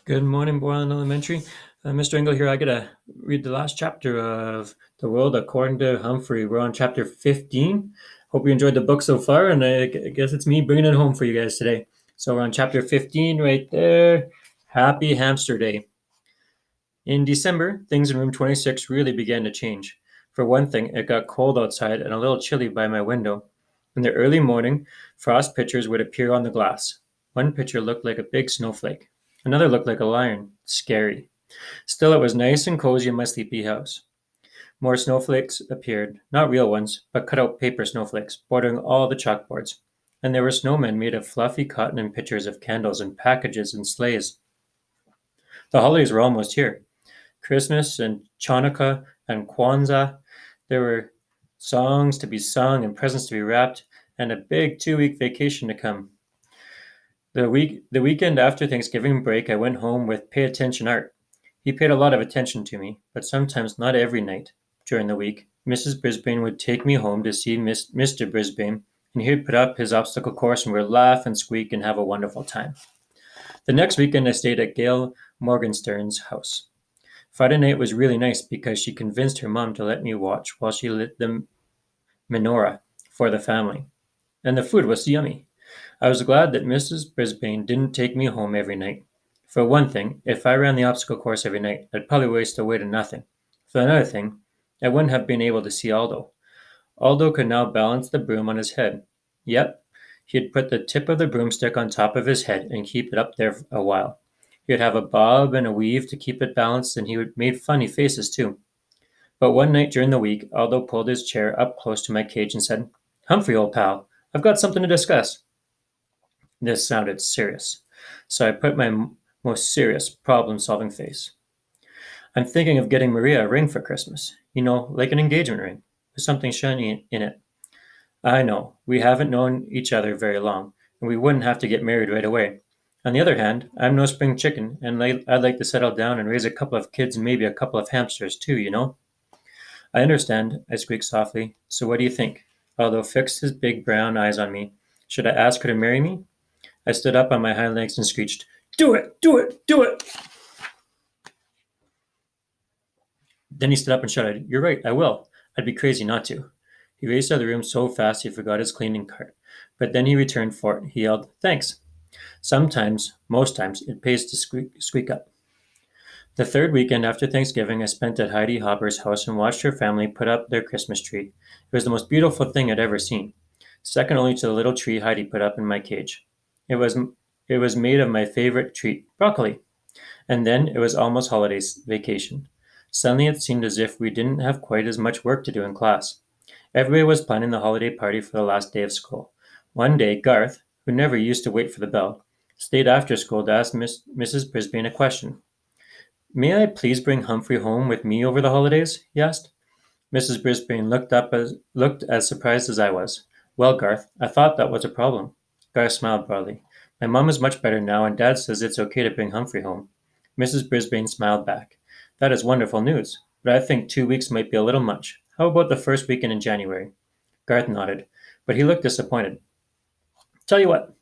Good morning, Boylan Elementary. Mr. Engel here. I gotta read the last chapter of The World According to Humphrey. We're on chapter 15. Hope you enjoyed the book so far, and I guess it's me bringing it home for you guys today. So we're on chapter 15 right there. Happy Hamster Day. In December, things in room 26 really began to change. For one thing, it got cold outside and a little chilly by my window. In the early morning, frost pictures would appear on the glass. One picture looked like a big snowflake. Another looked like a lion. Scary. Still, it was nice and cozy in my sleepy house. More snowflakes appeared, not real ones, but cut out paper snowflakes, bordering all the chalkboards. And there were snowmen made of fluffy cotton and pictures of candles and packages and sleighs. The holidays were almost here. Christmas and Chanukah and Kwanzaa. There were songs to be sung and presents to be wrapped, and a big 2 week vacation to come. The weekend after Thanksgiving break, I went home with Pay Attention Art. He paid a lot of attention to me, but sometimes not every night. During the week, Mrs. Brisbane would take me home to see Mr. Brisbane, and he'd put up his obstacle course and we'd laugh and squeak and have a wonderful time. The next weekend, I stayed at Gail Morgenstern's house. Friday night was really nice because she convinced her mom to let me watch while she lit the menorah for the family. And the food was yummy. I was glad that Mrs. Brisbane didn't take me home every night. For one thing, if I ran the obstacle course every night, I'd probably waste away to nothing. For another thing, I wouldn't have been able to see Aldo. Aldo could now balance the broom on his head. Yep, he'd put the tip of the broomstick on top of his head and keep it up there a while. He'd have a bob and a weave to keep it balanced, and he would made funny faces too. But one night during the week, Aldo pulled his chair up close to my cage and said, "Humphrey, old pal, I've got something to discuss." This sounded serious, so I put my most serious problem-solving face. "I'm thinking of getting Maria a ring for Christmas. Like an engagement ring, with something shiny in it. I know, we haven't known each other very long, and we wouldn't have to get married right away. On the other hand, I'm no spring chicken, and I'd like to settle down and raise a couple of kids and maybe a couple of hamsters too. "I understand," I squeaked softly. "So what do you think?" Aldo fixed his big brown eyes on me. "Should I ask her to marry me?" I stood up on my hind legs and screeched, "Do it! Do it! Do it!" Then he stood up and shouted, "You're right, I will. I'd be crazy not to." He raced out of the room so fast he forgot his cleaning cart. But then he returned for it. He yelled, "Thanks." Sometimes, most times, it pays to squeak up. The third weekend after Thanksgiving, I spent at Heidi Hopper's house and watched her family put up their Christmas tree. It was the most beautiful thing I'd ever seen, second only to the little tree Heidi put up in my cage. It was made of my favorite treat, broccoli. And then it was almost holidays vacation. Suddenly it seemed as if we didn't have quite as much work to do in class. Everybody was planning the holiday party for the last day of school. One day, Garth, who never used to wait for the bell, stayed after school to ask Mrs. Brisbane a question. "May I please bring Humphrey home with me over the holidays?" he asked. Mrs. Brisbane looked as surprised as I was. "Well, Garth, I thought that was a problem." Garth smiled broadly. "My mom is much better now, and Dad says it's okay to bring Humphrey home." Mrs. Brisbane smiled back. "That is wonderful news, but I think 2 weeks might be a little much. How about the first weekend in January?" Garth nodded, but he looked disappointed. "Tell you what,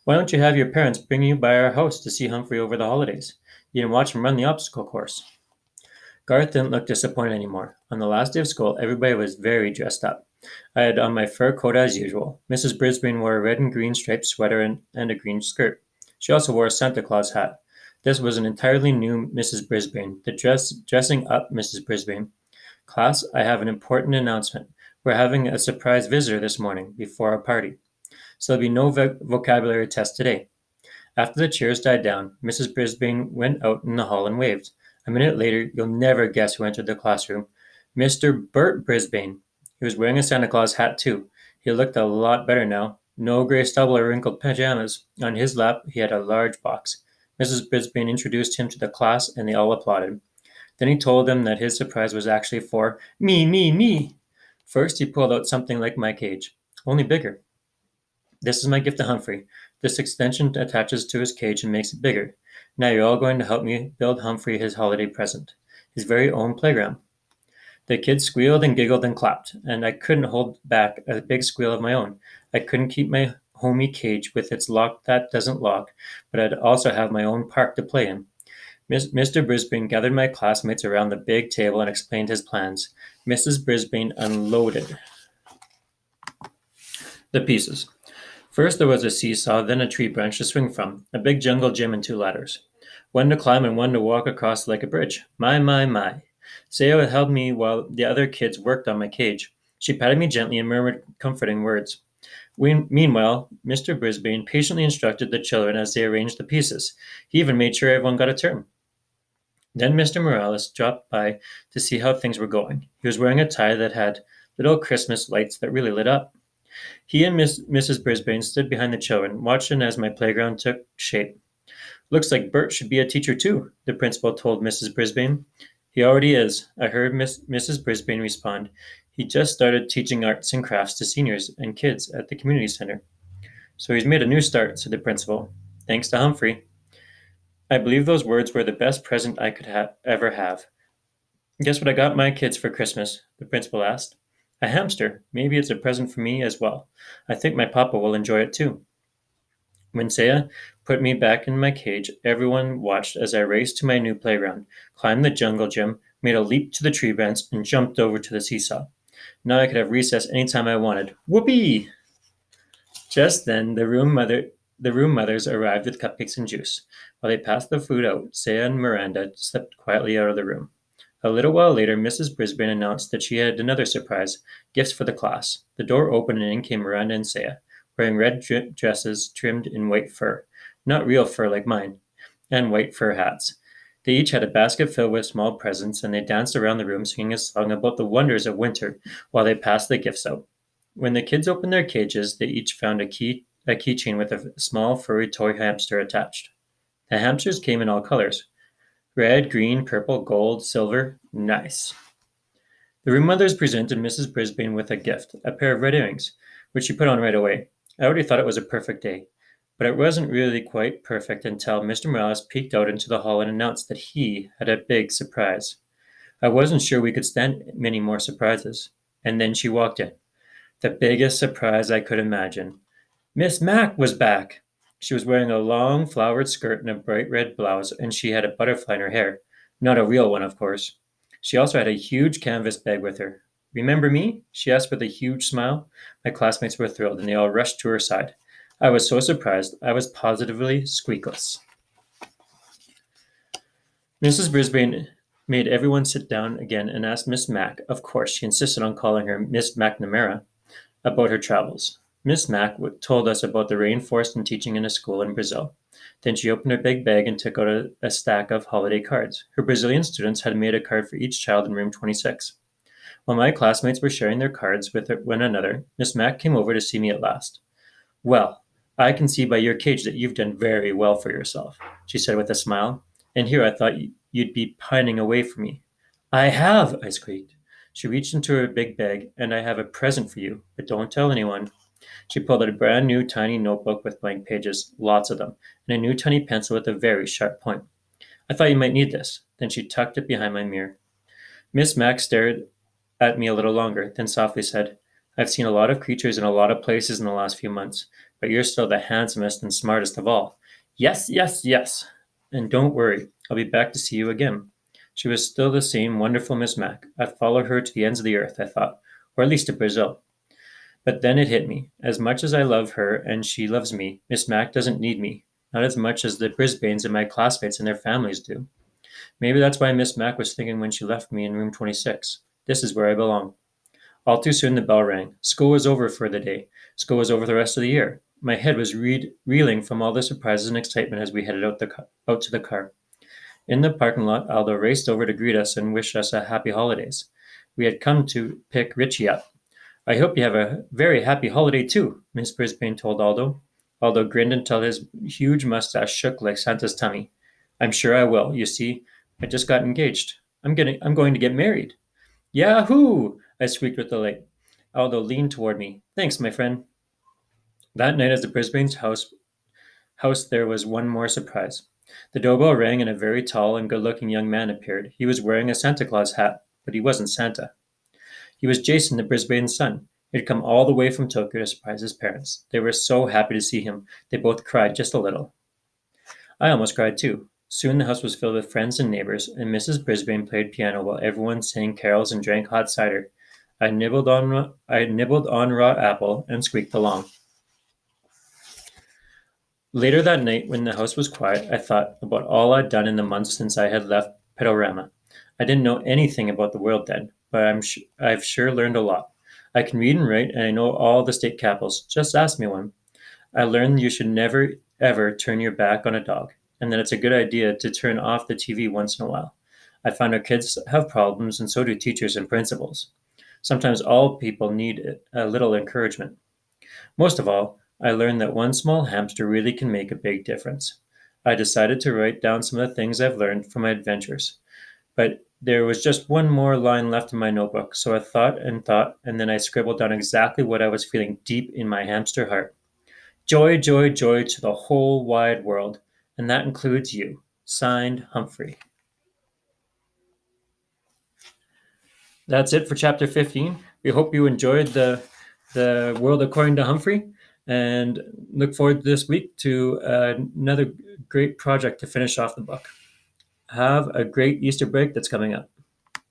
why don't you have your parents bring you by our house to see Humphrey over the holidays? You can watch him run the obstacle course." Garth didn't look disappointed anymore. On the last day of school, everybody was very dressed up. I had on my fur coat as usual. Mrs. Brisbane wore a red and green striped sweater and a green skirt. She also wore a Santa Claus hat. This was an entirely new Mrs. Brisbane, the dressing up Mrs. Brisbane. "Class, I have an important announcement. We're having a surprise visitor this morning before our party. So there'll be no vocabulary test today." After the cheers died down, Mrs. Brisbane went out in the hall and waved. A minute later, you'll never guess who entered the classroom. Mr. Bert Brisbane. He was wearing a Santa Claus hat, too. He looked a lot better now. No gray stubble or wrinkled pajamas. On his lap, he had a large box. Mrs. Brisbane introduced him to the class, and they all applauded. Then he told them that his surprise was actually for me, me, me. First, he pulled out something like my cage, only bigger. "This is my gift to Humphrey. This extension attaches to his cage and makes it bigger. Now you're all going to help me build Humphrey his holiday present, his very own playground." The kids squealed and giggled and clapped, and I couldn't hold back a big squeal of my own. I couldn't keep my homey cage with its lock that doesn't lock, but I'd also have my own park to play in. Mr. Brisbane gathered my classmates around the big table and explained his plans. Mrs. Brisbane unloaded the pieces. First, there was a seesaw, then a tree branch to swing from, a big jungle gym, and two ladders. One to climb and one to walk across like a bridge. My, my, my. Sayo held me while the other kids worked on my cage. She patted me gently and murmured comforting words. Meanwhile, Mr. Brisbane patiently instructed the children as they arranged the pieces. He even made sure everyone got a turn. Then Mr. Morales dropped by to see how things were going. He was wearing a tie that had little Christmas lights that really lit up. He and Mrs. Brisbane stood behind the children, watching as my playground took shape. Looks like Bert should be a teacher too, the principal told Mrs. Brisbane. He already is, I heard Mrs. Brisbane respond. He just started teaching arts and crafts to seniors and kids at the community center. So he's made a new start, said the principal. Thanks to Humphrey. I believe those words were the best present I could ever have. Guess what I got my kids for Christmas? The principal asked. A hamster. Maybe it's a present for me as well. I think my papa will enjoy it too. When Saya put me back in my cage, everyone watched as I raced to my new playground, climbed the jungle gym, made a leap to the tree branch, and jumped over to the seesaw. Now I could have recess anytime I wanted. Whoopee! Just then, the room mothers arrived with cupcakes and juice. While they passed the food out, Saya and Miranda slipped quietly out of the room. A little while later, Mrs. Brisbane announced that she had another surprise, gifts for the class. The door opened and in came Miranda and Saya, wearing red dresses trimmed in white fur. Not real fur like mine, and white fur hats. They each had a basket filled with small presents, and they danced around the room singing a song about the wonders of winter while they passed the gifts out. When the kids opened their cages, they each found a keychain with a small furry toy hamster attached. The hamsters came in all colors. Red, green, purple, gold, silver. Nice. The room mothers presented Mrs. Brisbane with a gift, a pair of red earrings, which she put on right away. I already thought it was a perfect day, but it wasn't really quite perfect until Mr. Morales peeked out into the hall and announced that he had a big surprise. I wasn't sure we could stand many more surprises. And then she walked in. The biggest surprise I could imagine. Miss Mac was back. She was wearing a long flowered skirt and a bright red blouse, and she had a butterfly in her hair. Not a real one, of course. She also had a huge canvas bag with her. Remember me? She asked with a huge smile. My classmates were thrilled, and they all rushed to her side. I was so surprised, I was positively squeakless. Mrs. Brisbane made everyone sit down again and asked Miss Mac, of course, she insisted on calling her Miss McNamara, about her travels. Miss Mac told us about the rainforest and teaching in a school in Brazil. Then she opened her big bag and took out a stack of holiday cards. Her Brazilian students had made a card for each child in room 26. While my classmates were sharing their cards with one another, Miss Mac came over to see me at last. Well, I can see by your cage that you've done very well for yourself, she said with a smile. And here I thought you'd be pining away for me. I have, I squeaked. She reached into her big bag, and I have a present for you, but don't tell anyone. She pulled out a brand new tiny notebook with blank pages, lots of them, and a new tiny pencil with a very sharp point. I thought you might need this. Then she tucked it behind my mirror. Miss Mac stared at me a little longer, then softly said, I've seen a lot of creatures in a lot of places in the last few months, but you're still the handsomest and smartest of all. Yes, yes, yes. And don't worry, I'll be back to see you again. She was still the same wonderful Miss Mac. I'd follow her to the ends of the earth, I thought, or at least to Brazil. But then it hit me. As much as I love her and she loves me, Miss Mac doesn't need me. Not as much as the Brisbanes and my classmates and their families do. Maybe that's why Miss Mac was thinking when she left me in room 26. This is where I belong. All too soon the bell rang. School was over for the day. School was over the rest of the year. My head was reeling from all the surprises and excitement as we headed out to the car. In the parking lot, Aldo raced over to greet us and wish us a happy holidays. We had come to pick Richie up. I hope you have a very happy holiday too, Miss Brisbane told Aldo. Aldo grinned until his huge mustache shook like Santa's tummy. I'm sure I will. You see, I just got engaged. I'm going to get married. Yahoo! I squeaked with delight. Aldo leaned toward me. Thanks, my friend. That night, at the Brisbane's house, there was one more surprise. The doorbell rang and a very tall and good-looking young man appeared. He was wearing a Santa Claus hat, but he wasn't Santa. He was Jason, the Brisbane's son. He had come all the way from Tokyo to surprise his parents. They were so happy to see him. They both cried just a little. I almost cried too. Soon the house was filled with friends and neighbors, and Mrs. Brisbane played piano while everyone sang carols and drank hot cider. I nibbled on raw apple and squeaked along. Later that night, when the house was quiet, I thought about all I'd done in the months since I had left Pedorama. I didn't know anything about the world then, but I've sure learned a lot. I can read and write, and I know all the state capitals. Just ask me one. I learned you should never, ever turn your back on a dog, and that it's a good idea to turn off the TV once in a while. I find our kids have problems, and so do teachers and principals. Sometimes all people need a little encouragement. Most of all, I learned that one small hamster really can make a big difference. I decided to write down some of the things I've learned from my adventures, but there was just one more line left in my notebook, so I thought, and then I scribbled down exactly what I was feeling deep in my hamster heart. Joy, joy, joy to the whole wide world, and that includes you. Signed, Humphrey. That's it for chapter 15. We hope you enjoyed the world according to Humphrey, and look forward this week to another great project to finish off the book. Have a great Easter break that's coming up.